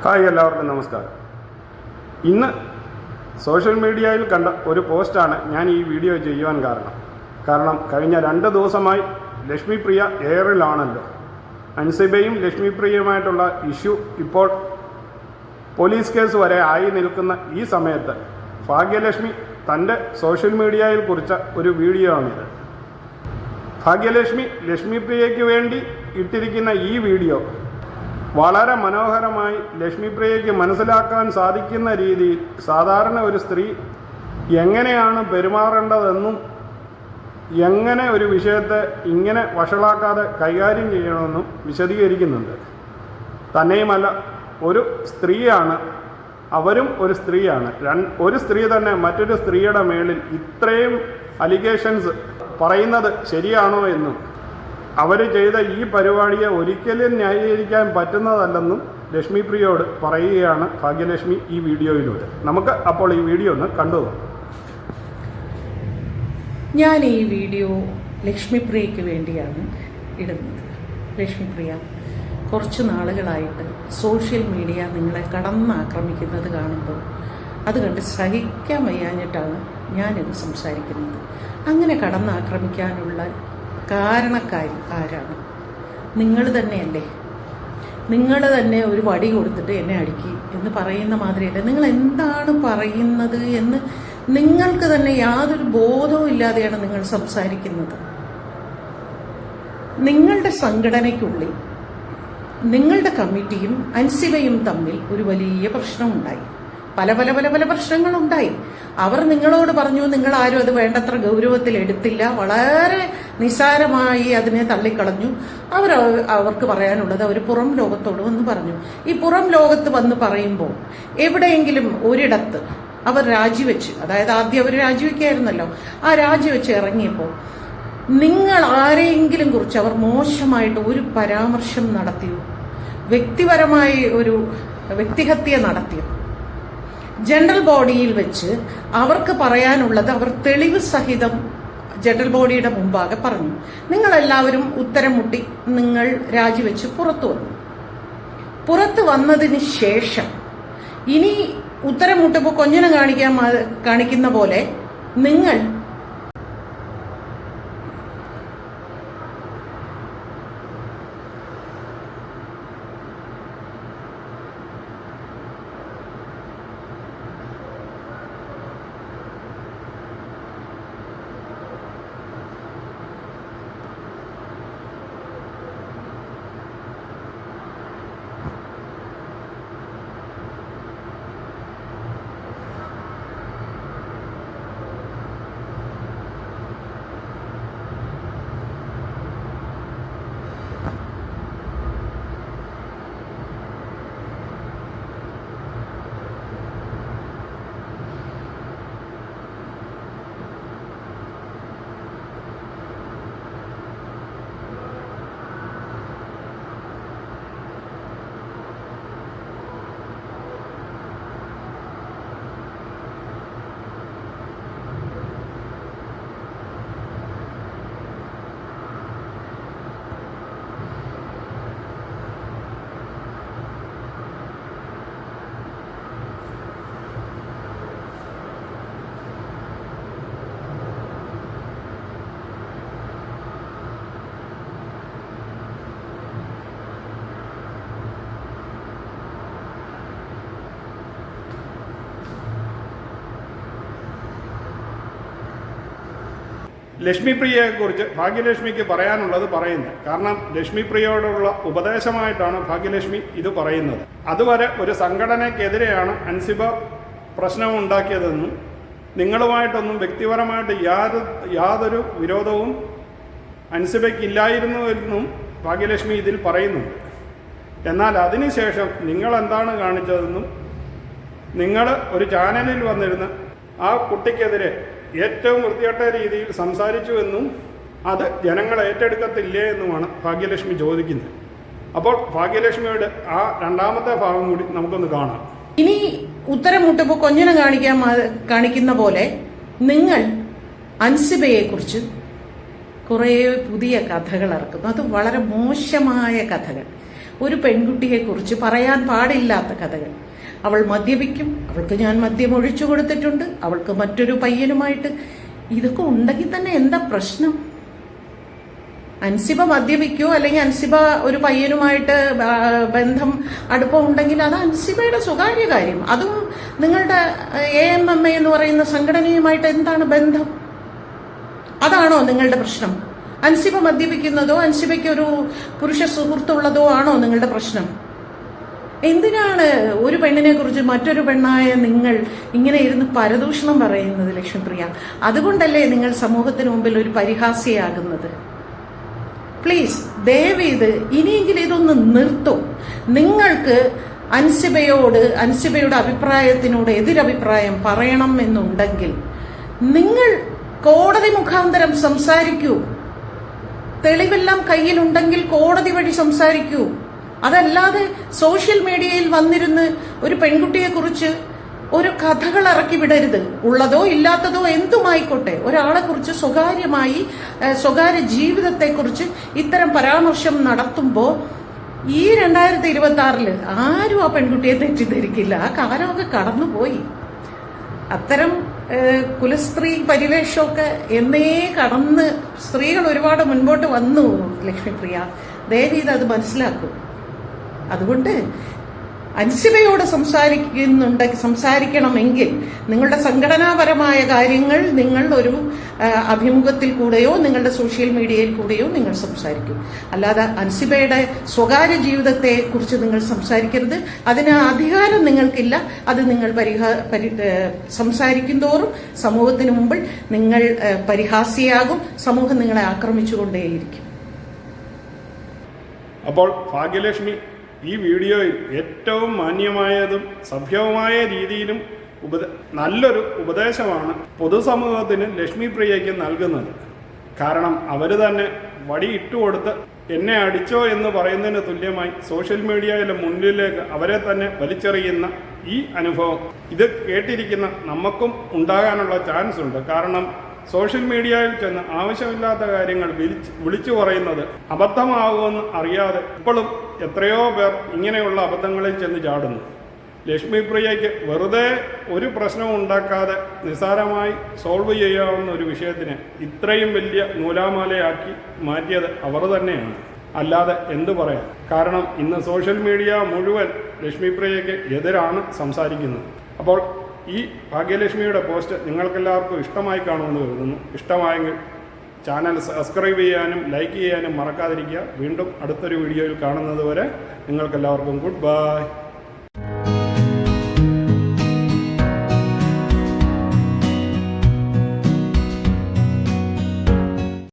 Hi, എല്ലാവർക്കും നമസ്കാരം. ഇന്ന് സോഷ്യൽ മീഡിയയിൽ കണ്ട ഒരു പോസ്റ്റാണ് ഞാൻ ഈ വീഡിയോ ചെയ്യുവാൻ കാരണം കഴിഞ്ഞ 2 ദിവസമായി ലക്ഷ്മിപ്രിയ എയറിലാണല്ലോ. അൻസിബയും ലക്ഷ്മിപ്രിയയുമായിട്ടുള്ള ഇഷ്യൂ ഇപ്പോൾ പോലീസ് കേസ് വരെ ആയി നിൽക്കുന്ന ഈ സമയത്ത് ഭാഗ്യലക്ഷ്മി തൻ്റെ സോഷ്യൽ മീഡിയയിൽ കുറിച്ച ഒരു വീഡിയോ ആണിത്. ഭാഗ്യലക്ഷ്മി ലക്ഷ്മിപ്രിയയ്ക്ക് വേണ്ടി ഇട്ടിരിക്കുന്ന ഈ വീഡിയോ വളരെ മനോഹരമായി ലക്ഷ്മിപ്രിയയ്ക്ക് മനസ്സിലാക്കാൻ സാധിക്കുന്ന രീതിയിൽ സാധാരണ ഒരു സ്ത്രീ എങ്ങനെയാണ് പെരുമാറേണ്ടതെന്നും എങ്ങനെ ഒരു വിഷയത്തെ ഇങ്ങനെ വഷളാക്കാതെ കൈകാര്യം ചെയ്യണമെന്നും വിശദീകരിക്കുന്നുണ്ട്. തന്നെയുമല്ല, ഒരു സ്ത്രീയാണ്, അവരും ഒരു സ്ത്രീയാണ്. ഒരു സ്ത്രീ തന്നെ മറ്റൊരു സ്ത്രീയുടെ മേളിൽ ഇത്രയും അലിഗേഷൻസ് പറയുന്നത് ശരിയാണോ എന്നും അവർ ചെയ്ത ഈ പരിപാടിയെ ഒരിക്കലും ന്യായീകരിക്കാൻ പറ്റുന്നതല്ലെന്നും ലക്ഷ്മിപ്രിയയോട് പറയുകയാണ് ഭാഗ്യലക്ഷ്മി ഈ വീഡിയോയിലൂടെ. നമുക്ക് അപ്പോൾ ഈ വീഡിയോ ഒന്ന് കണ്ടുപോകാം. ഞാൻ ഈ വീഡിയോ ലക്ഷ്മിപ്രിയയ്ക്ക് വേണ്ടിയാണ് ഇടുന്നത്. ലക്ഷ്മിപ്രിയ, കുറച്ച് നാളുകളായിട്ട് സോഷ്യൽ മീഡിയ നിങ്ങളെ കടന്നാക്രമിക്കുന്നത് കാണുമ്പോൾ അത് കണ്ട് സഹിക്കാൻ വയ്യാഞ്ഞിട്ടാണ് ഞാനിത് സംസാരിക്കുന്നത്. അങ്ങനെ കടന്നാക്രമിക്കാനുള്ള കാരണക്കാരി ആരാണ്? നിങ്ങൾ തന്നെയല്ലേ. നിങ്ങൾ തന്നെ ഒരു വടി കൊടുത്തിട്ട് എന്നെ അടിക്കി എന്ന് പറയുന്ന മാതിരിയല്ലേ. നിങ്ങൾ എന്താണ് പറയുന്നത് എന്ന് നിങ്ങൾക്ക് തന്നെ യാതൊരു ബോധവും ഇല്ലാതെയാണ് നിങ്ങൾ സംസാരിക്കുന്നത്. നിങ്ങളുടെ സംഘടനയ്ക്കുള്ളിൽ നിങ്ങളുടെ കമ്മിറ്റിയും അൻസിബയും തമ്മിൽ ഒരു വലിയ പ്രശ്നമുണ്ടായി. പല പല പല പല പ്രശ്നങ്ങളുണ്ടായി. അവർ നിങ്ങളോട് പറഞ്ഞു, നിങ്ങൾ ആരും അത് വേണ്ടത്ര ഗൗരവത്തിൽ എടുത്തില്ല, വളരെ നിസ്സാരമായി അതിനെ തള്ളിക്കളഞ്ഞു. അവർക്ക് പറയാനുള്ളത് അവർ പുറം ലോകത്തോട് വന്ന് പറഞ്ഞു. ഈ പുറം ലോകത്ത് വന്ന് പറയുമ്പോൾ എവിടെയെങ്കിലും ഒരിടത്ത് അവർ രാജിവെച്ച്, അതായത് ആദ്യം അവർ രാജിവെക്കായിരുന്നല്ലോ, ആ രാജിവെച്ച് ഇറങ്ങിയപ്പോൾ നിങ്ങൾ ആരെയെങ്കിലും കുറിച്ച് അവർ മോശമായിട്ട് ഒരു പരാമർശം നടത്തിയോ? വ്യക്തിപരമായി ഒരു വ്യക്തിഹത്യ നടത്തിയോ? ജനറൽ ബോഡിയിൽ വെച്ച് അവർക്ക് പറയാനുള്ളത് അവർ തെളിവ് സഹിതം ജനറൽ ബോഡിയുടെ മുമ്പാകെ പറഞ്ഞു. നിങ്ങളെല്ലാവരും ഉത്തരം മുട്ടി നിങ്ങൾ രാജിവെച്ച് പുറത്തു വന്നതിന് ശേഷം ഇനി ഉത്തരം മുട്ടുമ്പോൾ കൊഞ്ഞനം കാണിക്കുന്ന പോലെ നിങ്ങൾ ലക്ഷ്മിപ്രിയയെക്കുറിച്ച് ഭാഗ്യലക്ഷ്മിക്ക് പറയാനുള്ളത് പറയുന്നത്. കാരണം ലക്ഷ്മിപ്രിയയോടുള്ള ഉപദേശമായിട്ടാണ് ഭാഗ്യലക്ഷ്മി ഇത് പറയുന്നത്. അതുവരെ ഒരു സംഘടനയ്ക്കെതിരെയാണ് അൻസിബ പ്രശ്നമുണ്ടാക്കിയതെന്നും നിങ്ങളുമായിട്ടൊന്നും വ്യക്തിപരമായിട്ട് യാതൊരു വിരോധവും അൻസിബയ്ക്കില്ലായിരുന്നുവെന്നും ഭാഗ്യലക്ഷ്മി ഇതിൽ പറയുന്നുണ്ട്. എന്നാൽ അതിനുശേഷം നിങ്ങളെന്താണ് കാണിച്ചതെന്നും നിങ്ങൾ ഒരു ചാനലിൽ വന്നിരുന്ന് ആ കുട്ടിക്കെതിരെ ഏറ്റവും വൃത്തികെട്ട രീതിയിൽ സംസാരിച്ചു എന്നും അത് ജനങ്ങൾ ഏറ്റെടുക്കത്തില്ലേ എന്നുമാണ് ഭാഗ്യലക്ഷ്മി ചോദിക്കുന്നത്. അപ്പോൾ ഭാഗ്യലക്ഷ്മിയുടെ ആ രണ്ടാമത്തെ ഭാഗം കൂടി നമുക്കൊന്ന് കാണാം. ഇനി ഉത്തരം മുട്ടുമ്പോൾ കൊഞ്ഞനം കാണിക്കുന്ന പോലെ നിങ്ങൾ അൻസിബയെ കുറിച്ച് കുറേ പുതിയ കഥകൾ ഇറക്കുന്നു. അത് വളരെ മോശമായ കഥകൾ. ഒരു പെൺകുട്ടിയെക്കുറിച്ച് പറയാൻ പാടില്ലാത്ത കഥകൾ. അവൾ മദ്യപിക്കും, അവൾക്ക് ഞാൻ മദ്യം ഒഴിച്ചു കൊടുത്തിട്ടുണ്ട്, അവൾക്ക് മറ്റൊരു പയ്യനുമായിട്ട്, ഇതൊക്കെ ഉണ്ടെങ്കിൽ തന്നെ എന്താ പ്രശ്നം? അൻസിബ മദ്യപിക്കോ അല്ലെങ്കിൽ അൻസിബ ഒരു പയ്യനുമായിട്ട് ബന്ധം അടുപ്പം ഉണ്ടെങ്കിൽ അത് അൻസിബയുടെ സ്വകാര്യ കാര്യം. അതും നിങ്ങളുടെ AMMA എന്ന് പറയുന്ന സംഘടനയുമായിട്ട് എന്താണ് ബന്ധം? അതാണോ നിങ്ങളുടെ പ്രശ്നം? അൻസിബ മദ്യപിക്കുന്നതോ അൻസിബയ്ക്ക് ഒരു പുരുഷ സുഹൃത്തുള്ളതോ ആണോ നിങ്ങളുടെ പ്രശ്നം? എന്തിനാണ് ഒരു പെണ്ണിനെ കുറിച്ച് മറ്റൊരു പെണ്ണായ നിങ്ങൾ ഇങ്ങനെ ഇരുന്ന് പരദൂഷണം പറയുന്നത് ലക്ഷ്മിപ്രിയ? അതുകൊണ്ടല്ലേ നിങ്ങൾ സമൂഹത്തിന് മുമ്പിൽ ഒരു പരിഹാസ്യയാകുന്നത്? പ്ലീസ് ദയവേത് ഇനിയെങ്കിലും ഇതൊന്ന് നിർത്തും. നിങ്ങൾക്ക് അൻസിബയുടെ അഭിപ്രായത്തിനോട് എതിരഭിപ്രായം പറയണം എന്നുണ്ടെങ്കിൽ നിങ്ങൾ കോടതി മുഖാന്തരം സംസാരിക്കൂ. തെളിവെല്ലാം കയ്യിലുണ്ടെങ്കിൽ കോടതി വഴി സംസാരിക്കൂ. അതല്ലാതെ സോഷ്യൽ മീഡിയയിൽ വന്നിരുന്ന് ഒരു പെൺകുട്ടിയെക്കുറിച്ച് ഒരു കഥകൾ ഇറക്കി വിടരുത്. ഉള്ളതോ ഇല്ലാത്തതോ എന്തുമായിക്കോട്ടെ, ഒരാളെ കുറിച്ച് സ്വകാര്യ ജീവിതത്തെക്കുറിച്ച് ഇത്തരം പരാമർശം നടത്തുമ്പോൾ ഈ 2026 ആരും ആ പെൺകുട്ടിയെ തെറ്റിദ്ധരിക്കില്ല. ആ കാലമൊക്കെ കടന്നുപോയി. അത്തരം കുലസ്ത്രീ പരിവേഷമൊക്കെ എന്നേ കടന്ന് സ്ത്രീകൾ ഒരുപാട് മുൻപോട്ട് വന്നു ലക്ഷ്മിപ്രിയ. ദയവീത് അത് അതുകൊണ്ട് അൻസിബയോട് സംസാരിക്കണമെങ്കിൽ നിങ്ങളുടെ സംഘടനാപരമായ കാര്യങ്ങൾ നിങ്ങൾ ഒരു അഭിമുഖത്തിൽ കൂടെയോ നിങ്ങളുടെ സോഷ്യൽ മീഡിയയിൽ കൂടെയോ നിങ്ങൾ സംസാരിക്കും. അല്ലാതെ അൻസിബയുടെ സ്വകാര്യ ജീവിതത്തെ കുറിച്ച് നിങ്ങൾ സംസാരിക്കരുത്. അതിന് അധികാരം നിങ്ങൾക്കില്ല. അത് നിങ്ങൾ സംസാരിക്കും തോറും സമൂഹത്തിന് മുമ്പിൽ നിങ്ങൾ പരിഹാസ്യയാകും. സമൂഹം നിങ്ങളെ ആക്രമിച്ചുകൊണ്ടേയിരിക്കും. അപ്പോൾ ഭാഗ്യലക്ഷ്മി ഈ വീഡിയോയിൽ ഏറ്റവും മാന്യമായതും സഭ്യവുമായ രീതിയിലും നല്ലൊരു ഉപദേശമാണ് പൊതുസമൂഹത്തിന് ലക്ഷ്മിപ്രിയയ്ക്ക് നൽകുന്നത്. കാരണം അവർ തന്നെ വടി ഇട്ടുകൊടുത്ത് എന്നെ അടിച്ചോ എന്ന് പറയുന്നതിന് തുല്യമായി സോഷ്യൽ മീഡിയയിലെ മുന്നിലേക്ക് അവരെ തന്നെ വലിച്ചെറിയുന്ന ഈ അനുഭവം ഇത് കേട്ടിരിക്കുന്ന നമുക്കും ഉണ്ടാകാനുള്ള ചാൻസ് ഉണ്ട്. കാരണം സോഷ്യൽ മീഡിയയിൽ ചെന്ന് ആവശ്യമില്ലാത്ത കാര്യങ്ങൾ വിളിച്ചു പറയുന്നത് അബദ്ധമാകുമെന്ന് അറിയാതെ ഇപ്പോഴും എത്രയോ പേർ ഇങ്ങനെയുള്ള അബദ്ധങ്ങളിൽ ചെന്ന് ചാടുന്നു. ലക്ഷ്മിപ്രിയയ്ക്ക് വെറുതെ ഒരു പ്രശ്നവും ഉണ്ടാക്കാതെ നിസ്സാരമായി സോൾവ് ചെയ്യാവുന്ന ഒരു വിഷയത്തിന് ഇത്രയും വലിയ നൂലാമാലയാക്കി മാറ്റിയത് അവർ തന്നെയാണ്. അല്ലാതെ എന്തു പറയാം? കാരണം ഇന്ന് സോഷ്യൽ മീഡിയ മുഴുവൻ ലക്ഷ്മിപ്രിയയ്ക്ക് എതിരാണ് സംസാരിക്കുന്നത്. അപ്പോൾ ഈ ഭാഗ്യലക്ഷ്മിയുടെ പോസ്റ്റ് നിങ്ങൾക്കെല്ലാവർക്കും ഇഷ്ടമായി കാണുമെന്ന് കരുതുന്നു. ഇഷ്ടമായെങ്കിൽ ചാനൽ സബ്സ്ക്രൈബ് ചെയ്യാനും ലൈക്ക് ചെയ്യാനും മറക്കാതിരിക്കുക. വീണ്ടും അടുത്തൊരു വീഡിയോയിൽ കാണുന്നത് വരെ നിങ്ങൾക്കെല്ലാവർക്കും ഗുഡ് ബൈ.